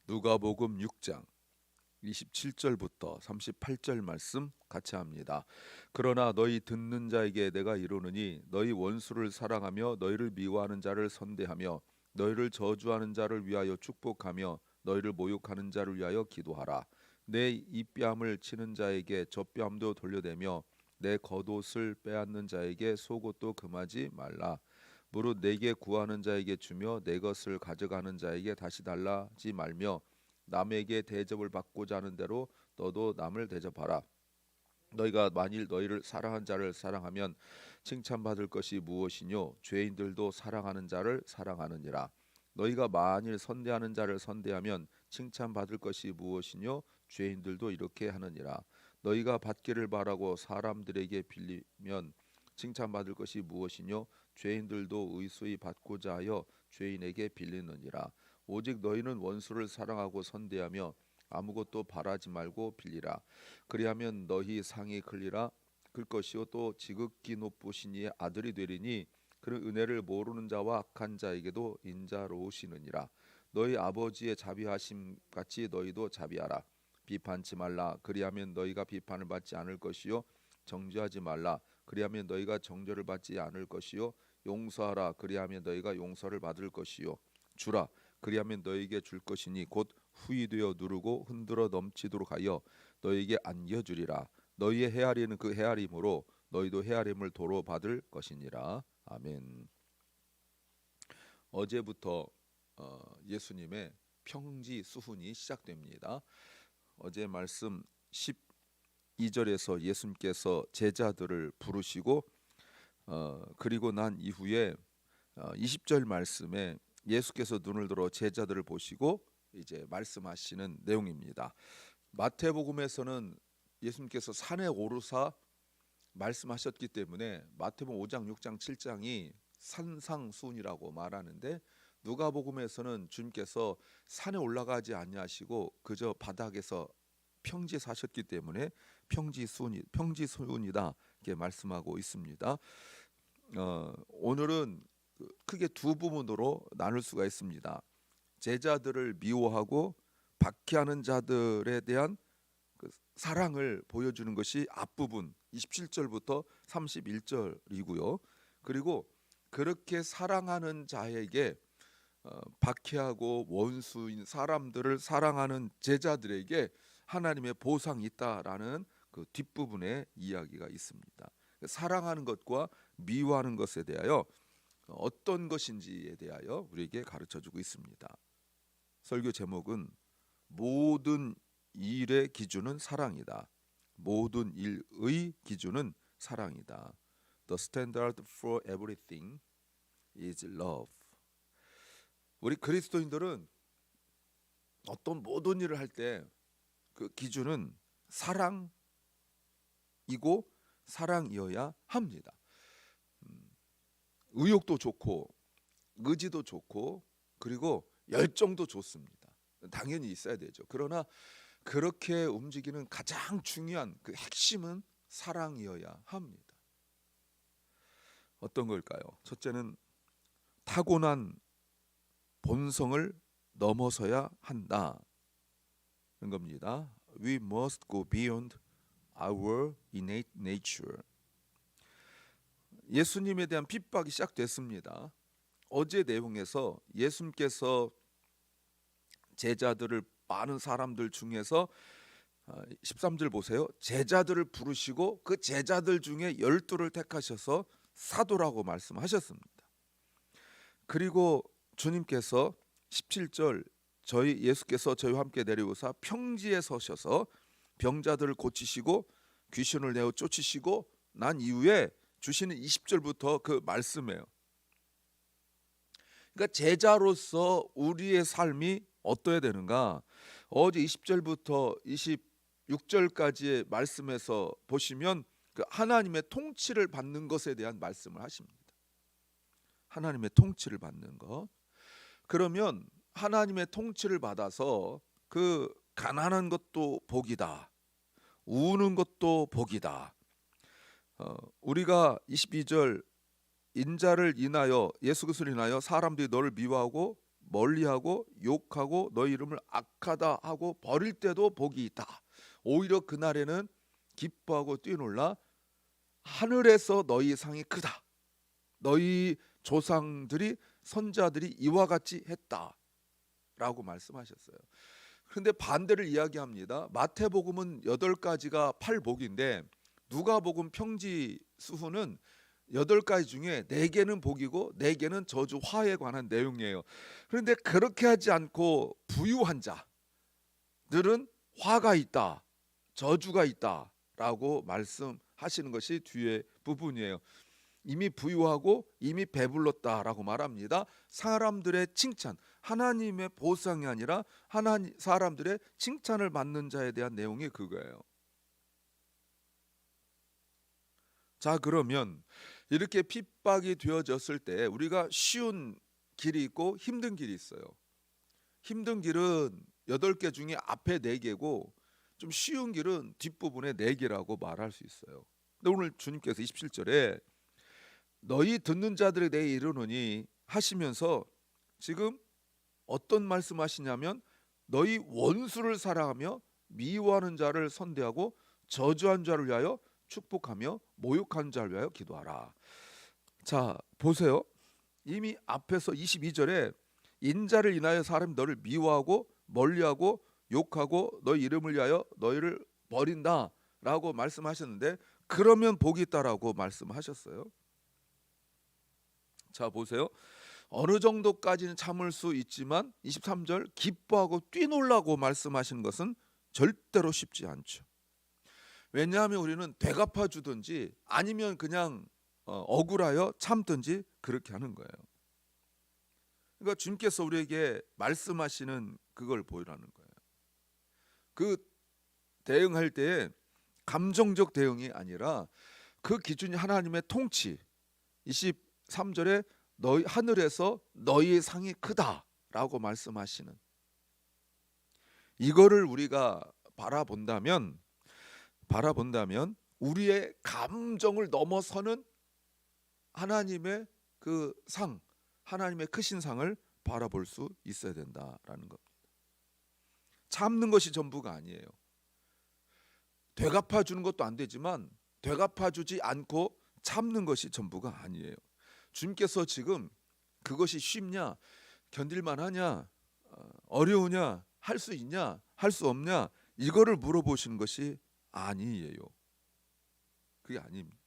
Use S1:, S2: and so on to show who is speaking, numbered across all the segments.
S1: 누가복음 6장 27절부터 38절 말씀 같이 합니다. 그러나 너희 듣는 자에게 내가 이르노니 너희 원수를 사랑하며 너희를 미워하는 자를 선대하며 너희를 저주하는 자를 위하여 축복하며 너희를 모욕하는 자를 위하여 기도하라. 내 이뺨을 치는 자에게 젖뺨도 돌려대며 내 겉옷을 빼앗는 자에게 속옷도 금하지 말라. 무릇 내게 구하는 자에게 주며 내 것을 가져가는 자에게 다시 달라지 말며 남에게 대접을 받고자 하는 대로 너도 남을 대접하라. 너희가 만일 너희를 사랑한 자를 사랑하면 칭찬받을 것이 무엇이뇨? 죄인들도 사랑하는 자를 사랑하느니라. 너희가 만일 선대하는 자를 선대하면 칭찬받을 것이 무엇이뇨? 죄인들도 이렇게 하느니라. 너희가 받기를 바라고 사람들에게 빌리면 칭찬받을 것이 무엇이뇨? 죄인들도 의수히 받고자 하여 죄인에게 빌리느니라. 오직 너희는 원수를 사랑하고 선대하며 아무것도 바라지 말고 빌리라. 그리하면 너희 상이 클리라 클 것이요 또 지극히 높으신 이의 아들이 되리니 그는 은혜를 모르는 자와 악한 자에게도 인자로우시느니라. 너희 아버지의 자비하심 같이 너희도 자비하라. 비판치 말라. 그리하면 너희가 비판을 받지 않을 것이요 정죄하지 말라. 그리하면 너희가 정죄를 받지 않을 것이요 용서하라. 그리하면 너희가 용서를 받을 것이요 주라. 그리하면 너희에게 줄 것이니 곧 후히 되어 누르고 흔들어 넘치도록 하여 너희에게 안겨주리라. 너희의 헤아리는 그 헤아림으로 너희도 헤아림을 도로 받을 것이니라. 아멘. 어제부터 예수님의 평지 수훈이 시작됩니다. 어제 말씀 12절에서 예수님께서 제자들을 부르시고 그리고 난 이후에 20절 말씀에 예수께서 눈을 들어 제자들을 보시고 이제 말씀하시는 내용입니다. 마태복음에서는 예수님께서 산에 오르사 말씀하셨기 때문에 마태복음 5장, 6장, 7장이 산상수훈이라고 말하는데 누가복음에서는 주님께서 산에 올라가지 아니하시고 그저 바닥에서 평지에 사셨기 때문에 평지수훈이다 이렇게 말씀하고 있습니다. 오늘은 크게 두 부분으로 나눌 수가 있습니다. 제자들을 미워하고 박해하는 자들에 대한 그 사랑을 보여주는 것이 앞부분 27절부터 31절이고요. 그리고 그렇게 사랑하는 자에게 박해하고 원수인 사람들을 사랑하는 제자들에게 하나님의 보상이 있다라는 그 뒷부분의 이야기가 있습니다. 사랑하는 것과 미워하는 것에 대하여 어떤 것인지에 대하여 우리에게 가르쳐주고 있습니다. 설교 제목은 모든 일의 기준은 사랑이다. 모든 일의 기준은 사랑이다. The standard for everything is love. 우리 그리스도인들은 어떤 모든 일을 할 때 그 기준은 사랑이고 사랑이어야 합니다. 의욕도 좋고 의지도 좋고 그리고 열정도 좋습니다. 당연히 있어야 되죠. 그러나 그렇게 움직이는 가장 중요한 그 핵심은 사랑이어야 합니다. 어떤 걸까요? 첫째는 타고난 본성을 넘어서야 한다는 겁니다. We must go beyond our innate nature. 예수님에 대한 핍박이 시작됐습니다. 어제 내용에서 예수님께서 제자들을 많은 사람들 중에서 13절 보세요. 제자들을 부르시고 그 제자들 중에 12를 택하셔서 사도라고 말씀하셨습니다. 그리고 주님께서 17절 예수께서 저희와 함께 내려오사 평지에 서셔서 병자들을 고치시고 귀신을 내어 쫓으시고 난 이후에 주시는 20절부터 그 말씀이에요. 그러니까 제자로서 우리의 삶이 어떠해야 되는가? 어제 20절부터 26절까지의 말씀에서 보시면 그 하나님의 통치를 받는 것에 대한 말씀을 하십니다. 하나님의 통치를 받는 것. 그러면 하나님의 통치를 받아서 그 가난한 것도 복이다. 우는 것도 복이다. 우리가 22절 인자를 인하여 예수 그리스도를 인하여 사람들이 너를 미워하고 멀리하고 욕하고 너희 이름을 악하다 하고 버릴 때도 복이 있다. 오히려 그날에는 기뻐하고 뛰놀라 하늘에서 너희 상이 크다. 너희 조상들이 선자들이 이와 같이 했다라고 말씀하셨어요. 그런데 반대를 이야기합니다. 마태복음은 8가지가 8복인데 누가복음 평지 수훈은 8가지 중에 4개는 복이고 4개는 저주 화에 관한 내용이에요. 그런데 그렇게 하지 않고 부유한 자들은 화가 있다, 저주가 있다라고 말씀하시는 것이 뒤에 부분이에요. 이미 부유하고 이미 배불렀다라고 말합니다. 사람들의 칭찬, 하나님의 보상이 아니라 사람들의 칭찬을 받는 자에 대한 내용이 그거예요. 자, 그러면 이렇게 핍박이 되어졌을 때 우리가 쉬운 길이 있고 힘든 길이 있어요. 힘든 길은 8개 중에 앞에 4개고 좀 쉬운 길은 뒷부분에 4개라고 말할 수 있어요. 근데 오늘 주님께서 27절에 너희 듣는 자들에 대해 이르노니 하시면서 지금 어떤 말씀하시냐면 너희 원수를 사랑하며 미워하는 자를 선대하고 저주한 자를 위하여 축복하며 모욕한 자를 위하여 기도하라. 자, 보세요. 이미 앞에서 22절에 인자를 인하여 사람이 너를 미워하고 멀리하고 욕하고 너희 이름을 위하여 너희를 버린다라고 말씀하셨는데 그러면 복이 있다라고 말씀하셨어요. 자, 보세요. 어느 정도까지는 참을 수 있지만 23절 기뻐하고 뛰놀라고 말씀하시는 것은 절대로 쉽지 않죠. 왜냐하면 우리는 되갚아 주든지 아니면 그냥 억울하여 참든지 그렇게 하는 거예요. 그러니까 주님께서 우리에게 말씀하시는 그걸 보이라는 거예요. 그 대응할 때 감정적 대응이 아니라 그 기준이 하나님의 통치. 23절에 너희 하늘에서 너희의 상이 크다라고 말씀하시는 이거를 우리가 바라본다면 우리의 감정을 넘어서는 하나님의 그 상, 하나님의 크신 상을 바라볼 수 있어야 된다라는 겁니다. 참는 것이 전부가 아니에요. 되갚아 주는 것도 안 되지만 되갚아 주지 않고 참는 것이 전부가 아니에요. 주님께서 지금 그것이 쉽냐, 견딜만 하냐, 어려우냐, 할 수 있냐, 할 수 없냐 이거를 물어보시는 것이 아니에요. 그게 아닙니다.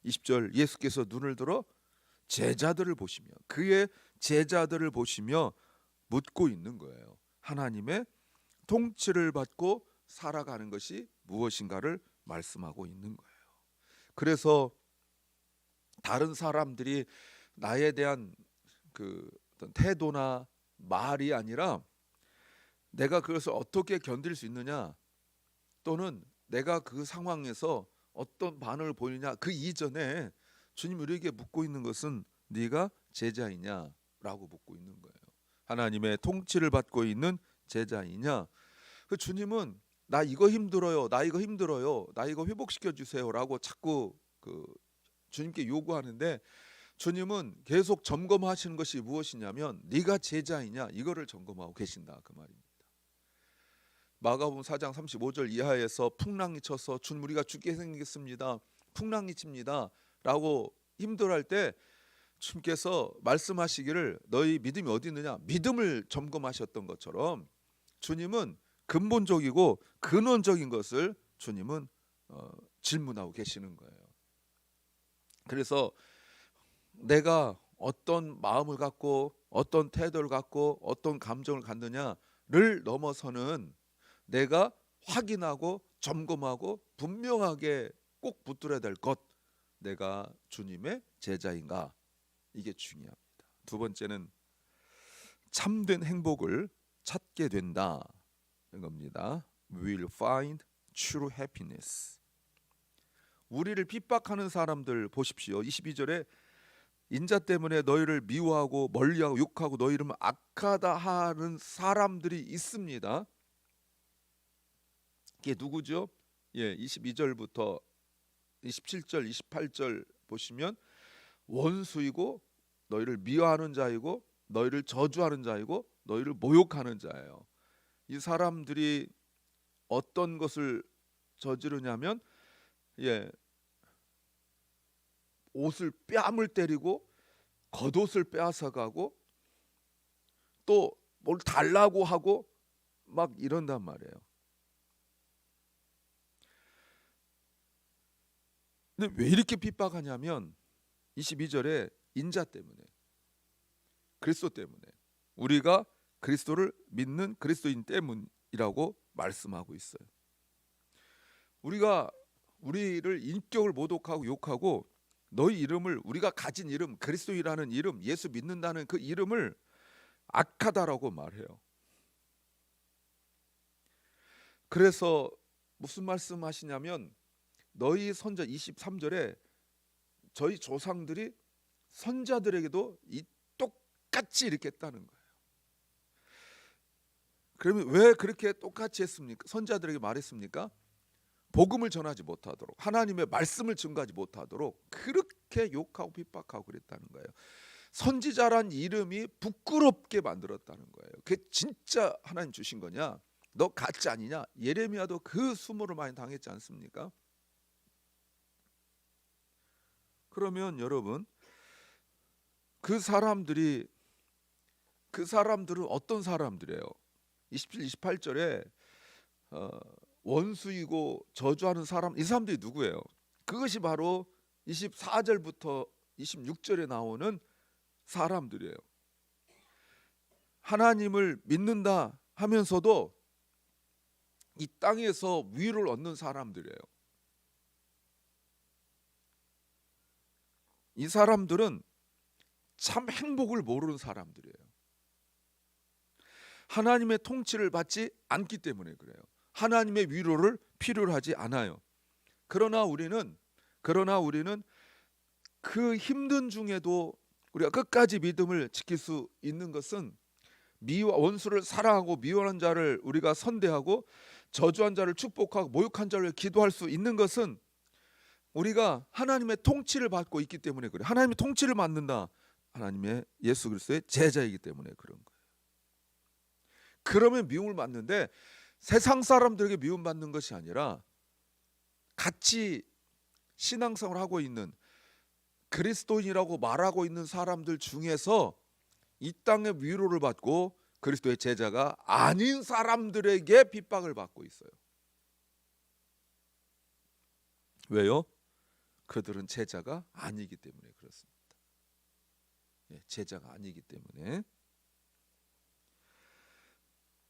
S1: 20절 예수께서 눈을 들어 제자들을 보시며 그의 제자들을 보시며 묻고 있는 거예요. 하나님의 통치를 받고 살아가는 것이 무엇인가를 말씀하고 있는 거예요. 그래서 다른 사람들이 나에 대한 그 어떤 태도나 말이 아니라 내가 그것을 어떻게 견딜 수 있느냐 또는 내가 그 상황에서 어떤 반응을 보이느냐 그 이전에 주님 우리에게 묻고 있는 것은 네가 제자이냐라고 묻고 있는 거예요. 하나님의 통치를 받고 있는 제자이냐. 그 주님은 나 이거 힘들어요, 나 이거 힘들어요, 나 이거 회복시켜 주세요라고 자꾸 그 주님께 요구하는데 주님은 계속 점검하시는 것이 무엇이냐면 네가 제자이냐 이거를 점검하고 계신다 그 말입니다. 마가복음 4장 35절 이하에서 풍랑이 쳐서 주님 우리가 죽게 생겼습니다, 풍랑이 칩니다 라고 힘들어할 때 주님께서 말씀하시기를 너희 믿음이 어디 있느냐 믿음을 점검하셨던 것처럼 주님은 근본적이고 근원적인 것을 주님은 질문하고 계시는 거예요. 그래서 내가 어떤 마음을 갖고 어떤 태도를 갖고 어떤 감정을 갖느냐를 넘어서는 내가 확인하고 점검하고 분명하게 꼭 붙들어야 될 것, 내가 주님의 제자인가, 이게 중요합니다. 두 번째는 참된 행복을 찾게 된다는 겁니다. We will find true happiness. 우리를 핍박하는 사람들 보십시오. 22절에 인자 때문에 너희를 미워하고 멀리하고 욕하고 너희 이름을 악하다 하는 사람들이 있습니다. 이게 누구죠? 22절부터 27절, 28절 보시면 원수이고 너희를 미워하는 자이고 너희를 저주하는 자이고 너희를 모욕하는 자예요. 이 사람들이 어떤 것을 저지르냐면 옷을 뺨을 때리고 겉옷을 빼앗아가고 또 뭘 달라고 하고 막 이런단 말이에요. 근데 왜 이렇게 핍박하냐면 22절에 인자 때문에, 그리스도 때문에, 우리가 그리스도를 믿는 그리스도인 때문이라고 말씀하고 있어요. 우리를 인격을 모독하고 욕하고 너희 이름을, 우리가 가진 이름, 그리스도이라는 이름, 예수 믿는다는 그 이름을 악하다라고 말해요. 그래서 무슨 말씀하시냐면 너희 선자 23절에 저희 조상들이 선자들에게도 이 똑같이 이렇게 했다는 거예요. 그러면 왜 그렇게 똑같이 했습니까? 선자들에게 말했습니까? 복음을 전하지 못하도록, 하나님의 말씀을 증거하지 못하도록 그렇게 욕하고 핍박하고 그랬다는 거예요. 선지자란 이름이 부끄럽게 만들었다는 거예요. 그게 진짜 하나님 주신 거냐? 너 가짜 아니냐? 예레미야도 그 수모를 많이 당했지 않습니까? 그러면 여러분, 그 사람들은 어떤 사람들이에요? 27, 28절에 원수이고 저주하는 사람, 이 사람들이 누구예요? 그것이 바로 24절부터 26절에 나오는 사람들이에요. 하나님을 믿는다 하면서도 이 땅에서 위를 얻는 사람들이에요. 이 사람들은 참 행복을 모르는 사람들이에요. 하나님의 통치를 받지 않기 때문에 그래요. 하나님의 위로를 필요로 하지 않아요. 그러나 우리는 그 힘든 중에도 우리가 끝까지 믿음을 지킬 수 있는 것은 원수를 사랑하고 미워하는 자를 우리가 선대하고 저주한 자를 축복하고 모욕한 자를 기도할 수 있는 것은 우리가 하나님의 통치를 받고 있기 때문에 그래요. 하나님의 통치를 받는다. 하나님의 예수 그리스도의 제자이기 때문에 그런 거예요. 그러면 미움을 받는데 세상 사람들에게 미움받는 것이 아니라 같이 신앙생활을 하고 있는 그리스도인이라고 말하고 있는 사람들 중에서 이 땅의 위로를 받고 그리스도의 제자가 아닌 사람들에게 핍박을 받고 있어요. 왜요? 그들은 제자가 아니기 때문에 그렇습니다. 제자가 아니기 때문에.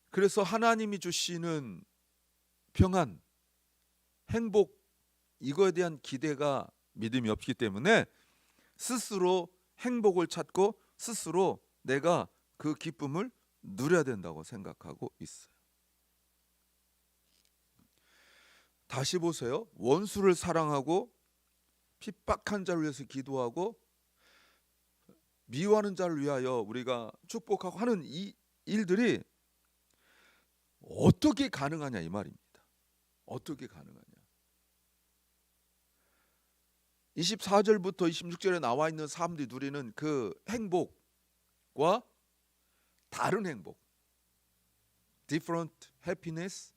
S1: 그래서 하나님이 주시는 평안, 행복, 이거에 대한 기대가, 믿음이 없기 때문에 스스로 행복을 찾고 스스로 내가 그 기쁨을 누려야 된다고 생각하고 있어요. 다시 보세요. 원수를 사랑하고 핍박한 자를 위해서 기도하고 미워하는 자를 위하여 우리가 축복하고 하는 이 일들이 어떻게 가능하냐 이 말입니다. 어떻게 가능하냐? 24절부터 26절에 나와 있는 사람들이 누리는 그 행복과 다른 행복, different happiness,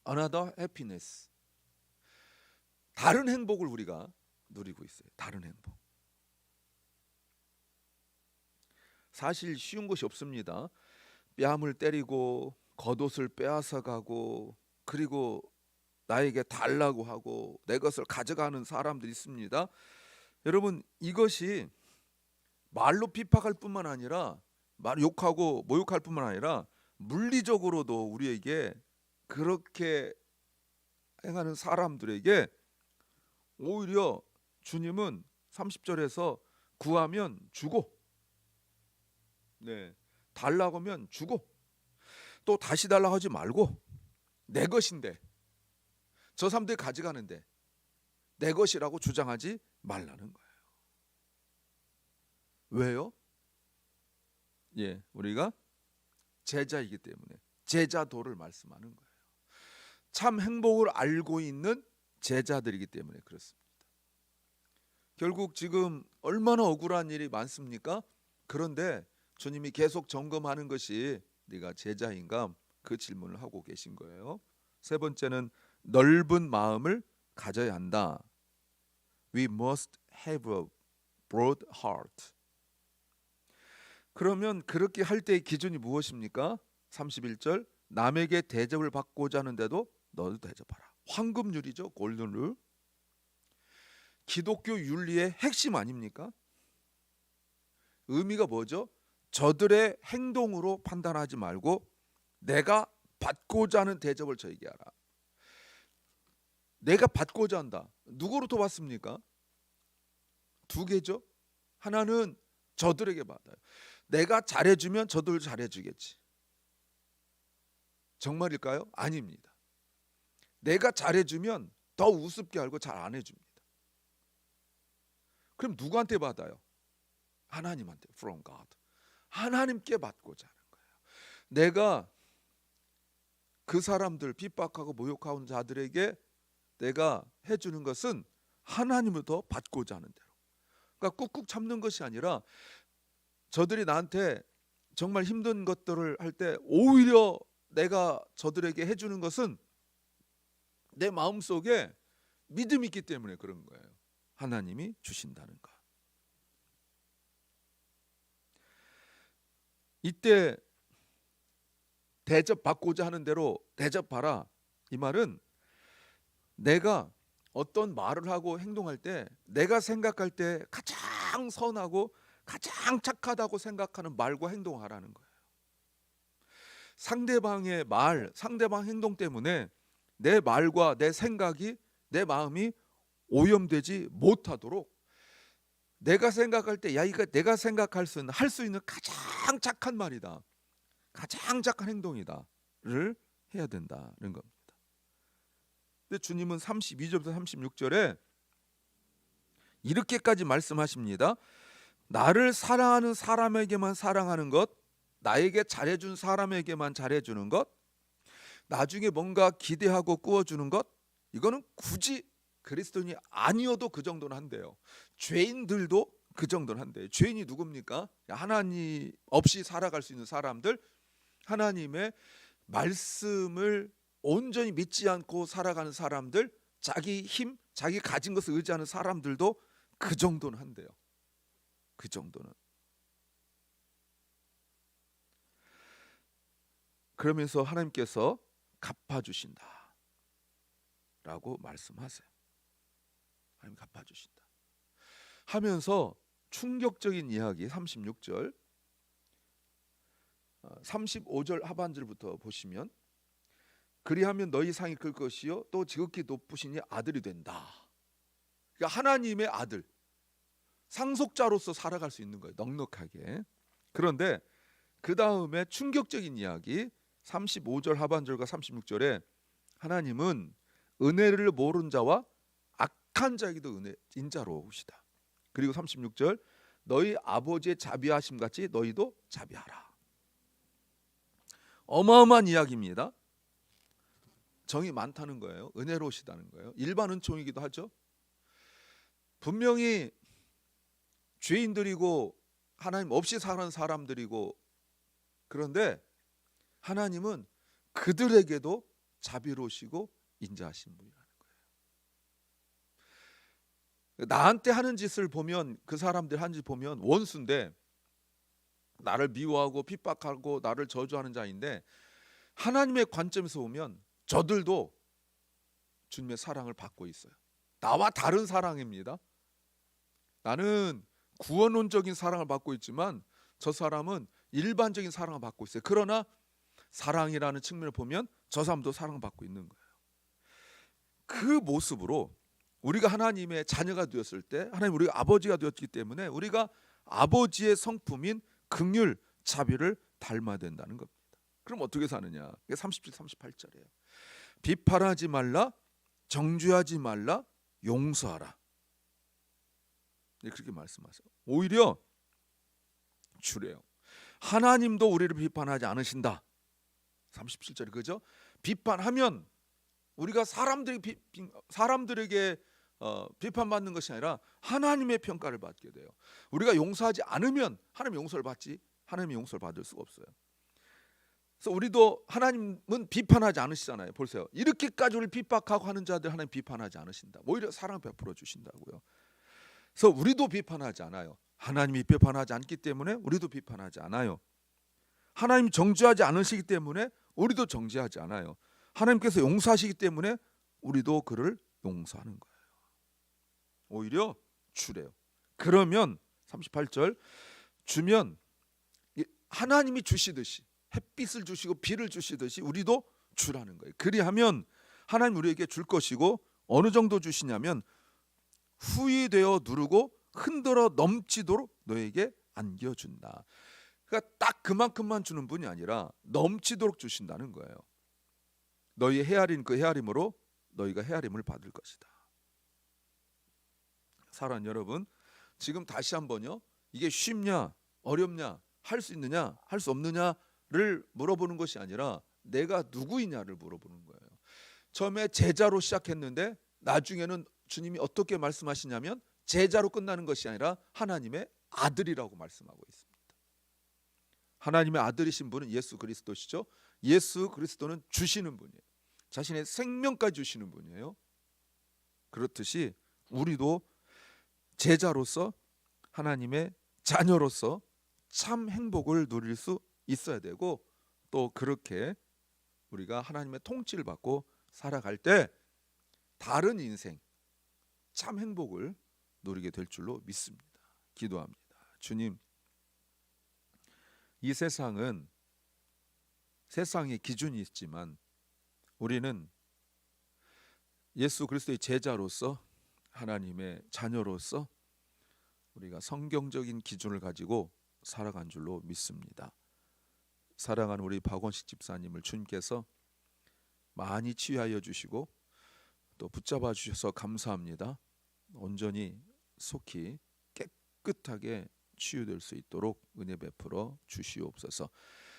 S1: another happiness, 다른 행복을 우리가 누리고 있어요. 다른 행복. 사실 쉬운 것이 없습니다. 뺨을 때리고 겉옷을 빼앗아 가고 그리고 나에게 달라고 하고 내 것을 가져가는 사람들이 있습니다. 여러분, 이것이 말로 핍박할 뿐만 아니라 말 욕하고 모욕할 뿐만 아니라 물리적으로도 우리에게 그렇게 행하는 사람들에게 오히려 주님은 30절에서 구하면 주고, 달라고 하면 주고, 또 다시 달라고 하지 말고 내 것인데, 저 사람들이 가져가는데 내 것이라고 주장하지 말라는 거예요. 왜요? 우리가 제자이기 때문에 제자도를 말씀하는 거예요. 참 행복을 알고 있는 제자들이기 때문에 그렇습니다. 결국 지금 얼마나 억울한 일이 많습니까? 그런데 주님이 계속 점검하는 것이 네가 제자인가? 그 질문을 하고 계신 거예요. 세 번째는 넓은 마음을 가져야 한다. We must have a broad heart. 그러면 그렇게 할 때의 기준이 무엇입니까? 31절 남에게 대접을 받고자 하는데도 너도 대접하라. 황금률이죠. 골든룰. 기독교 윤리의 핵심 아닙니까? 의미가 뭐죠? 저들의 행동으로 판단하지 말고 내가 받고자 하는 대접을 저에게 하라. 내가 받고자 한다. 누구로부터 받습니까? 두 개죠. 하나는 저들에게 받아요. 내가 잘해주면 저들 잘해주겠지. 정말일까요? 아닙니다. 내가 잘해주면 더 우습게 알고 잘 안 해줍니다. 그럼 누구한테 받아요? 하나님한테. From God. 하나님께 받고자 하는 거예요. 내가 그 사람들 핍박하고 모욕하는 자들에게 내가 해주는 것은 하나님으로부터 받고자 하는 대로. 그러니까 꾹꾹 참는 것이 아니라 저들이 나한테 정말 힘든 것들을 할 때 오히려 내가 저들에게 해주는 것은 내 마음속에 믿음이 있기 때문에 그런 거예요. 하나님이 주신다는 것. 이때 대접받고자 하는 대로 대접하라. 이 말은 내가 어떤 말을 하고 행동할 때 내가 생각할 때 가장 선하고 가장 착하다고 생각하는 말과 행동하라는 거예요. 상대방의 말, 상대방 행동 때문에 내 말과 내 생각이, 내 마음이 오염되지 못하도록 내가 생각할 때 야 이거 내가 생각할 수 있는 할 수 있는 가장 착한 말이다. 가장 착한 행동이다를 해야 된다는 겁니다. 근데 주님은 32절부터 36절에 이렇게까지 말씀하십니다. 나를 사랑하는 사람에게만 사랑하는 것, 나에게 잘해준 사람에게만 잘해주는 것, 나중에 뭔가 기대하고 꾸어주는 것, 이거는 굳이 그리스도인이 아니어도 그 정도는 한대요. 죄인들도 그 정도는 한대요. 죄인이 누굽니까? 하나님 없이 살아갈 수 있는 사람들, 하나님의 말씀을 온전히 믿지 않고 살아가는 사람들, 자기 힘, 자기 가진 것을 의지하는 사람들도 그 정도는 한대요. 그 정도는. 그러면서 하나님께서 갚아주신다 라고 말씀하세요. 하나님 갚아주신다 하면서 충격적인 이야기 36절 35절 하반절부터 보시면 그리하면 너희 상이 클 것이요 또 지극히 높으시니 아들이 된다. 그러니까 하나님의 아들, 상속자로서 살아갈 수 있는 거예요. 넉넉하게. 그런데 그 다음에 충격적인 이야기 35절 하반절과 36절에 하나님은 은혜를 모르는 자와 악한 자에게도 인자로우시다. 그리고 36절 너희 아버지의 자비하심 같이 너희도 자비하라. 어마어마한 이야기입니다. 정이 많다는 거예요. 은혜로우시다는 거예요. 일반 은총이기도 하죠. 분명히 죄인들이고 하나님 없이 사는 사람들이고 그런데 하나님은 그들에게도 자비로우시고 인자하신 분이라는 거예요. 나한테 하는 짓을 보면 그 사람들 하는 짓 보면 원수인데 나를 미워하고 핍박하고 나를 저주하는 자인데 하나님의 관점에서 보면 저들도 주님의 사랑을 받고 있어요. 나와 다른 사랑입니다. 나는 구원론적인 사랑을 받고 있지만 저 사람은 일반적인 사랑을 받고 있어요. 그러나 사랑이라는 측면을 보면 저 사람도 사랑을 받고 있는 거예요. 그 모습으로 우리가 하나님의 자녀가 되었을 때 하나님 우리가 아버지가 되었기 때문에 우리가 아버지의 성품인 긍휼, 자비를 닮아야 된다는 겁니다. 그럼 어떻게 사느냐? 이게 37, 38절이에요. 비판하지 말라, 정죄하지 말라, 용서하라. 그렇게 말씀하세요. 오히려 주래요. 하나님도 우리를 비판하지 않으신다. 37절이 그죠? 비판하면 우리가 사람들에게 비판받는 것이 아니라 하나님의 평가를 받게 돼요. 우리가 용서하지 않으면 하나님 용서를 받지 하나님의 용서를 받을 수가 없어요. 그래서 우리도 하나님은 비판하지 않으시잖아요. 보세요. 이렇게까지 우리를 핍박하고 하는 자들 하나님 비판하지 않으신다. 오히려 사랑 베풀어 주신다고요. 그래서 우리도 비판하지 않아요. 하나님이 비판하지 않기 때문에 우리도 비판하지 않아요. 하나님 정죄하지 않으시기 때문에 우리도 정죄하지 않아요. 하나님께서 용서하시기 때문에 우리도 그를 용서하는 거예요. 오히려 주래요. 그러면 38절 주면 하나님이 주시듯이 햇빛을 주시고 비를 주시듯이 우리도 주라는 거예요. 그리하면 하나님 우리에게 줄 것이고 어느 정도 주시냐면 후히 되어 누르고 흔들어 넘치도록 너에게 안겨준다. 그러니까 딱 그만큼만 주는 분이 아니라 넘치도록 주신다는 거예요. 너희 헤아린 그 헤아림으로 너희가 헤아림을 받을 것이다. 사랑하는 여러분, 지금 다시 한번요. 이게 쉽냐 어렵냐 할 수 있느냐 할 수 없느냐를 물어보는 것이 아니라 내가 누구이냐를 물어보는 거예요. 처음에 제자로 시작했는데 나중에는 주님이 어떻게 말씀하시냐면 제자로 끝나는 것이 아니라 하나님의 아들이라고 말씀하고 있습니다. 하나님의 아들이신 분은 예수 그리스도시죠. 예수 그리스도는 주시는 분이에요. 자신의 생명까지 주시는 분이에요. 그렇듯이 우리도 제자로서 하나님의 자녀로서 참 행복을 누릴 수 있어야 되고 또 그렇게 우리가 하나님의 통치를 받고 살아갈 때 다른 인생 참 행복을 누리게 될 줄로 믿습니다. 기도합니다. 주님, 이 세상은 세상의 기준이 있지만 우리는 예수 그리스도의 제자로서 하나님의 자녀로서 우리가 성경적인 기준을 가지고 살아간 줄로 믿습니다. 사랑하는 우리 박원식 집사님을 주님께서 많이 치유하여 주시고 또 붙잡아 주셔서 감사합니다. 온전히 속히 깨끗하게 치유될 수 있도록 은혜 베풀어 주시옵소서.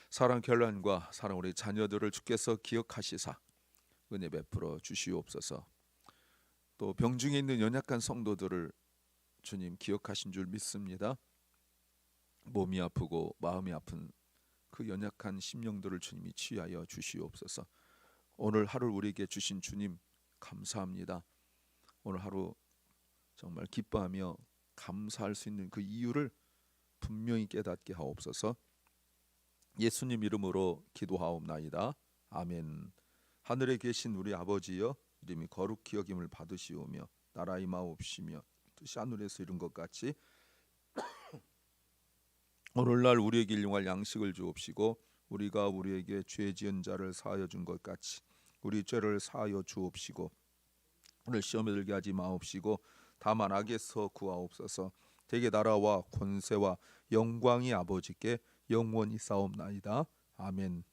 S1: 사랑 결란과 사랑 우리 자녀들을 주께서 기억하시사 은혜 베풀어 주시옵소서. 또 병중에 있는 연약한 성도들을 주님 기억하신 줄 믿습니다. 몸이 아프고 마음이 아픈 그 연약한 심령들을 주님이 치유하여 주시옵소서. 오늘 하루 우리에게 주신 주님 감사합니다. 오늘 하루 정말 기뻐하며 감사할 수 있는 그 이유를 분명히 깨닫게 하옵소서. 예수님 이름으로 기도하옵나이다. 아멘. 하늘에 계신 우리 아버지여, 이름이 거룩히 여김을 받으시오며 나라의 마옵시며 뜻이 하늘에서 이룬 것 같이 오늘날 우리에게 일용할 양식을 주옵시고 우리가 우리에게 죄 지은 자를 사하여 준 것 같이 우리 죄를 사하여 주옵시고 오늘 시험에 들게 하지 마옵시고 다만 악에서 구하옵소서. 대개 나라와 권세와 영광이 아버지께 영원히 싸움나이다. 아멘.